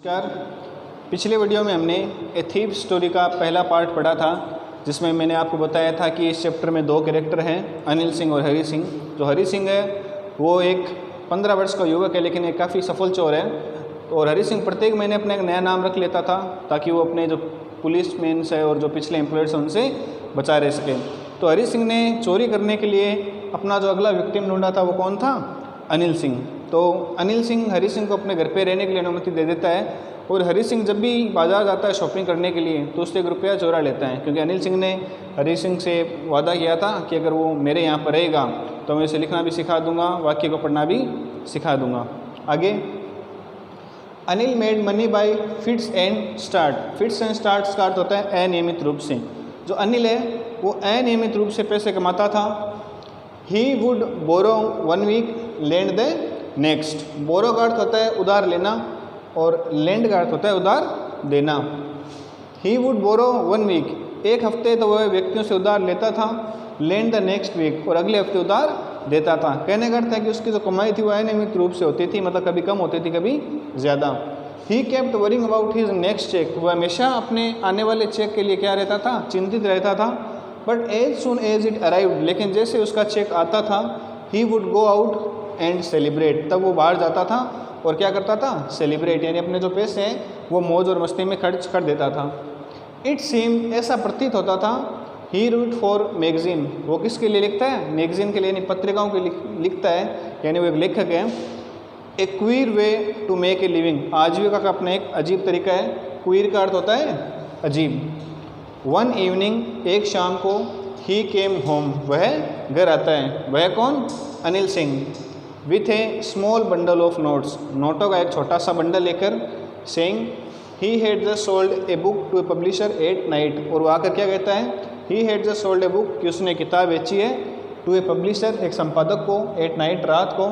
नमस्कार। पिछले वीडियो में हमने ए थीफ स्टोरी का पहला पार्ट पढ़ा था, जिसमें मैंने आपको बताया था कि इस चैप्टर में दो कैरेक्टर हैं, अनिल सिंह और हरी सिंह। जो हरी सिंह है वो एक 15 वर्ष का युवक है, लेकिन एक काफ़ी सफल चोर है। और हरी सिंह प्रत्येक महीने अपना एक नया नाम रख लेता था ताकि वो अपने जो पुलिस मैन है और जो पिछले एम्प्लॉयर्स हैं उनसे बचा रह सके। तो हरी सिंह ने चोरी करने के लिए अपना जो अगला विक्टिम ढूंढा था वो कौन था? अनिल सिंह। तो अनिल सिंह हरी सिंह को अपने घर पे रहने के लिए अनुमति दे देता है और हरी सिंह जब भी बाज़ार जाता है शॉपिंग करने के लिए तो उससे 1 रुपया चोरा लेता है, क्योंकि अनिल सिंह ने हरी सिंह से वादा किया था कि अगर वो मेरे यहाँ पर रहेगा तो मैं उसे लिखना भी सिखा दूंगा, वाक्य को पढ़ना भी सिखा दूंगा। आगे, Anil made money by fits and start. Fits and starts का अर्थ होता है अनियमित रूप से। जो अनिल है वो अनियमित रूप से पैसे कमाता था। He would borrow 1 week lend the next. Borrow का अर्थ होता है उधार लेना और लैंड का अर्थ होता है उधार देना। ही वुड बोरो 1 वीक, एक हफ्ते तो वह व्यक्तियों से उधार लेता था, लैंड द नेक्स्ट वीक, और अगले हफ्ते उधार देता था। कहने का अर्थ है कि उसकी जो कमाई थी वो अनियमित रूप से होती थी, मतलब कभी कम होती थी कभी ज़्यादा। He kept worrying about his next cheque. वह हमेशा अपने आने वाले चेक के लिए क्या रहता था? चिंतित रहता था। But as soon as it arrived, लेकिन जैसे उसका चेक आता था, he would go out and celebrate, तब वो बाहर जाता था और क्या करता था? सेलिब्रेट, यानी अपने जो पैसे हैं वो मौज और मस्ती में खर्च कर देता था। इट सीम, ऐसा प्रतीत होता था, ही रूट फॉर मैगजीन, वो किसके लिए लिखता है? मैगजीन के लिए, यानी पत्रिकाओं के लिए लिखता है, यानी वो एक लेखक है। A queer way to make a living, आजीविका का अपना एक अजीब तरीका है। क्वीर का अर्थ होता है अजीब। 1 इवनिंग, एक शाम को, ही केम होम, वह घर आता है। वह कौन? Anil Singh. With a small bundle of notes, नोटों का एक छोटा सा बंडल लेकर। Saying he had just sold a book to a publisher at night, और वो आकर क्या कहता है? He had just sold a book, कि उसने किताब बेची है, टू ए पब्लिशर, एक संपादक को, एट नाइट, रात को।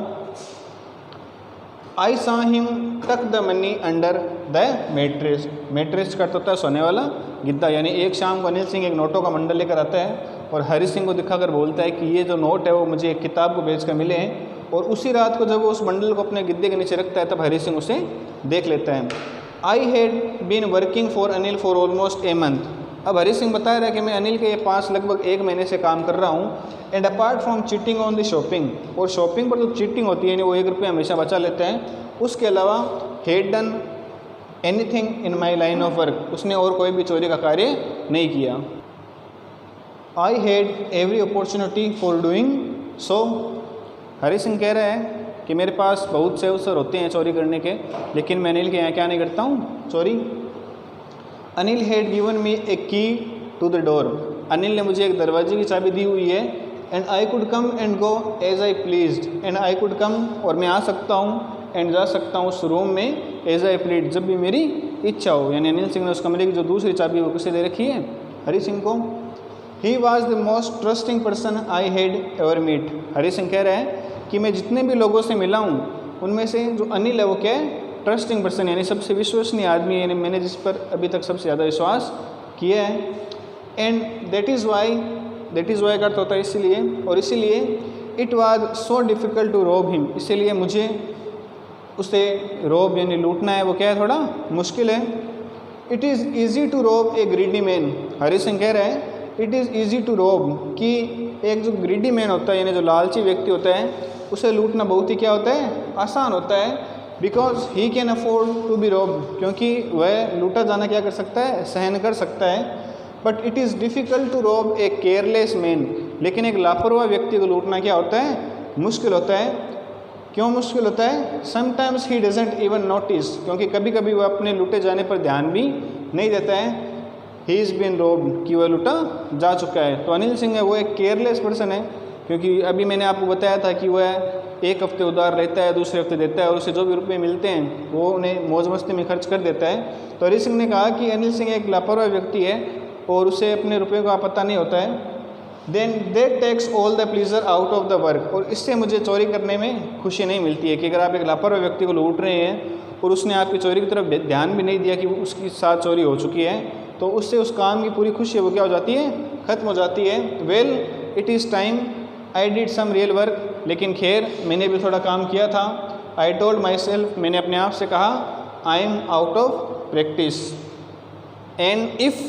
आई सा हिम टक the money under the mattress, mattress का अर्थ होता है सोने वाला गिद्दा। यानी एक शाम को अनिल सिंह एक नोटों का बंडल लेकर आता है और हरी सिंह को दिखाकर बोलता है कि ये जो नोट है वो मुझे एक किताब को बेचकर मिले हैं। और उसी रात को जब वो उस बंडल को अपने गिद्दे के नीचे रखता है तब हरी सिंह उसे देख लेता है। I had been working for Anil for almost a month. अब हरी सिंह बता रहा है कि मैं अनिल के पास लगभग 1 महीने से काम कर रहा हूँ। And apart from cheating on the shopping, और शॉपिंग पर जो चीटिंग होती है यानी वो 1 रुपया हमेशा बचा लेते हैं, उसके अलावा had done anything in my line of work, उसने और कोई भी चोरी का कार्य नहीं किया। I had every opportunity for doing so. Hari Singh कह रहा है कि मेरे पास बहुत से अवसर होते हैं चोरी करने के, लेकिन मैं अनिल के यहाँ क्या नहीं करता हूँ? चोरी। अनिल हैड गिवन मी ए की टू द डोर, अनिल ने मुझे एक दरवाजे की चाबी दी हुई है। And I could come and go as I pleased, and I could come, और मैं आ सकता हूँ, एंड जा सकता हूँ उस रूम में, एज आई प्लीड, जब भी मेरी इच्छा हो। यानी अनिल सिंह ने उस कमरे की जो दूसरी चाबी वो किसे दे रखी है? हरी सिंह को। He was the most trusting person I had ever meet. Hari Singh कह रहे हैं कि मैं जितने भी लोगों से मिला हूँ उनमें से जो अनिल है वो क्या है? ट्रस्टिंग पर्सन, यानी सबसे विश्वसनीय आदमी, यानी मैंने जिस पर अभी तक सबसे ज़्यादा विश्वास किया है। एंड दैट इज़ वाई का अर्थ होता है इसीलिए, और इसीलिए it was so difficult to rob him, इसीलिए मुझे उसे रोब यानी लूटना है वो क्या है? थोड़ा मुश्किल है। It is easy to rob A greedy man. हरी सिंह कह रहे हैं इट इज़ ईजी टू रोब, कि एक जो ग्रीडी मैन होता है यानी जो लालची व्यक्ति होता है उसे लूटना बहुत ही क्या होता है? आसान होता है। Because he can afford to be rob, क्योंकि वह लूटा जाना क्या कर सकता है? सहन कर सकता है। But it is difficult to rob a careless man, लेकिन एक लापरवाह व्यक्ति को लूटना क्या होता है? मुश्किल होता है। क्यों मुश्किल होता है? Sometimes he doesn't even notice, क्योंकि कभी कभी वह अपने लूटे जाने पर ध्यान भी नहीं देता है। ही इज़ बीन रोब्ड, कि वह लूटा जा चुका है। तो अनिल सिंह है वो एक केयरलेस पर्सन है, क्योंकि अभी मैंने आपको बताया था कि वह 1 हफ्ते उधार रहता है, दूसरे हफ्ते देता है, और उसे जो भी रुपये मिलते हैं वो उन्हें मौज मस्ती में खर्च कर देता है। तो हरी सिंह ने कहा कि अनिल सिंह एक लापरवाह व्यक्ति है और उसे अपने रुपये का पता नहीं होता है। Then that takes all the pleasure out of the work, और इससे मुझे चोरी करने में खुशी नहीं मिलती है। कि अगर आप एक लापरवाह व्यक्ति को लूट रहे हैं और उसने आपकी चोरी की तरफ ध्यान भी नहीं दिया कि उसकी साथ चोरी हो चुकी है, तो उससे उस काम की पूरी खुशी है वो क्या हो जाती है? ख़त्म हो जाती है। Well it is time I did some real work, लेकिन खैर मैंने भी थोड़ा काम किया था। आई टोल्ड माई सेल्फ, मैंने अपने आप से कहा, I am out of practice and if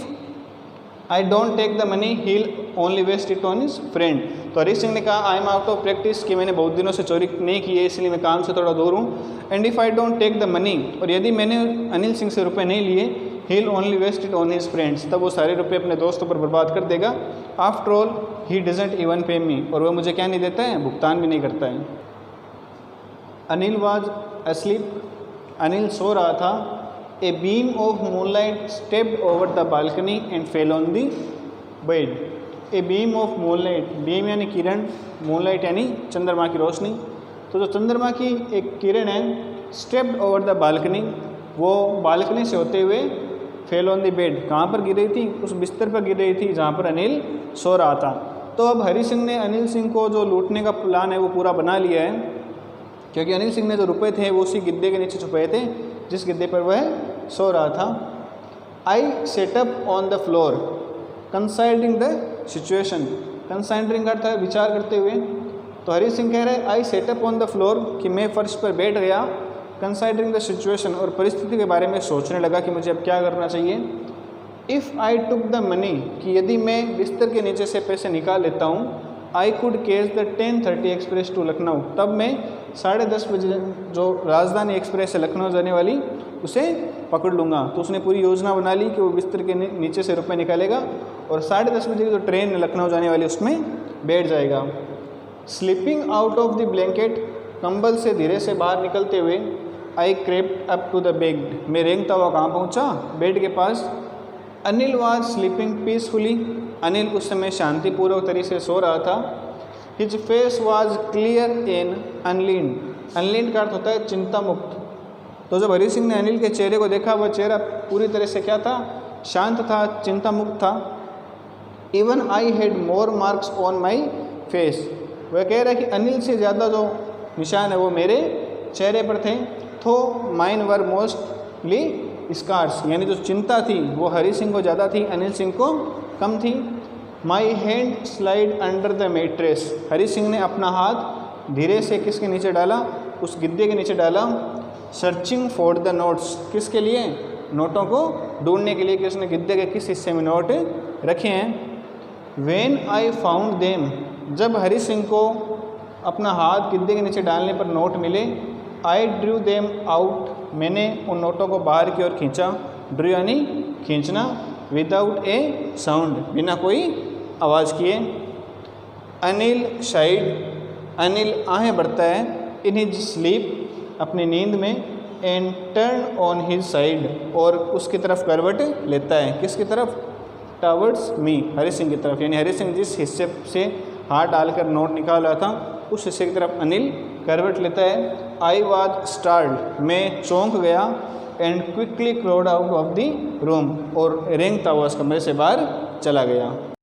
I don't take the money he only waste it on his friend. तो हरीश सिंह ने कहा I am out of practice कि मैंने बहुत दिनों से चोरी नहीं की है, इसलिए मैं काम से थोड़ा दूर हूँ। And if I don't take the money, और यदि मैंने अनिल सिंह से रुपए नहीं लिए, he will only waste it on his friends, तब वो सारे रुपए अपने दोस्तों पर बर्बाद कर देगा। After all he doesn't even पे मी, और वह मुझे क्या नहीं देता है, भुगतान भी नहीं करता है। अनिल वाज asleep, अनिल सो रहा था। A beam of moonlight stepped over the balcony and fell on the bed. A beam of moonlight, beam यानी किरण, मूनलाइट यानी चंद्रमा की रोशनी। तो जो चंद्रमा की एक किरण है, स्टेप्ड ओवर द बालकनी, वो बालकनी से होते हुए फेल ऑन द बेड, कहाँ पर गिर रही थी, उस बिस्तर पर गिर रही थी जहाँ पर अनिल सो रहा था। तो अब हरी सिंह ने अनिल सिंह को जो लूटने का प्लान है वो पूरा बना लिया है, क्योंकि अनिल सिंह ने जो रुपए थे वो उसी गिद्दे के नीचे छुपाए थे जिस गिद्दे पर वह सो रहा था। I set up on the floor considering the situation, considering अर्थ है विचार करते हुए। तो हरी सिंह कह रहे हैं I set up on the floor कि मैं फर्श पर बैठ गया, कंसाइडरिंग द सिचुएशन और परिस्थिति के बारे में सोचने लगा कि मुझे अब क्या करना चाहिए। If I took the money, कि यदि मैं बिस्तर के नीचे से पैसे निकाल लेता हूँ, I could catch the 10:30 express to Lucknow, तब मैं 10:30 बजे जो राजधानी एक्सप्रेस से लखनऊ जाने वाली उसे पकड़ लूँगा। तो उसने पूरी योजना बना ली कि वो बिस्तर के नीचे से रुपए निकालेगा और 10:30 बजे की जो ट्रेन लखनऊ जाने वाली उसमें बैठ जाएगा। Sleeping out of the blanket, कंबल से धीरे से बाहर निकलते हुए, I crept up to the bed, मैं रेंगता हुआ कहाँ पहुँचा, बेड के पास। Anil was sleeping peacefully, Anil उस समय शांतिपूर्वक तरीके से सो रहा था। His face was clear and unlined, unlined का अर्थ होता है चिंता मुक्त। तो जब हरी सिंह ने अनिल के चेहरे को देखा, वह चेहरा पूरी तरह से क्या था, शांत था, चिंता मुक्त था। Even I had more marks on my face, वह कह रहा है कि अनिल से ज़्यादा जो निशान है वो मेरे चेहरे पर थे। तो माइन वर मोस्टली स्कार्स, यानी जो चिंता थी वो हरी सिंह को ज़्यादा थी, अनिल सिंह को कम थी। My hand slide under the mattress, Hari Singh ने अपना हाथ धीरे से किसके नीचे डाला, उस गिद्दे के नीचे डाला। सर्चिंग फॉर द नोट्स, किसके लिए, नोटों को ढूंढने के लिए कि उसने गिद्दे के किस हिस्से में नोट रखे हैं। व्हेन आई फाउंड देम, जब हरी सिंह को अपना हाथ गिद्दे के नीचे डालने पर नोट मिले, आई ड्रू देम आउट, मैंने उन नोटों को बाहर की ओर खींचा। ड्रू यानी खींचना, विदाउट ए साउंड, बिना कोई आवाज़ किए। अनिल शाइड, अनिल आहें भरता है, इन हिज स्लीप, अपनी नींद में। And turn on his side, और उसकी तरफ करवट लेता है, किसकी तरफ, टावर्ड्स मी, हरी सिंह की तरफ। यानी हरी सिंह जिस हिस्से से हाथ डालकर नोट निकाल रहा था उस हिस्से की तरफ अनिल करवट लेता है। आई वाज स्टार्ड, मैं चौंक गया। And quickly crawled out of the room, और रेंगता हुआ उस कमरे से बाहर चला गया।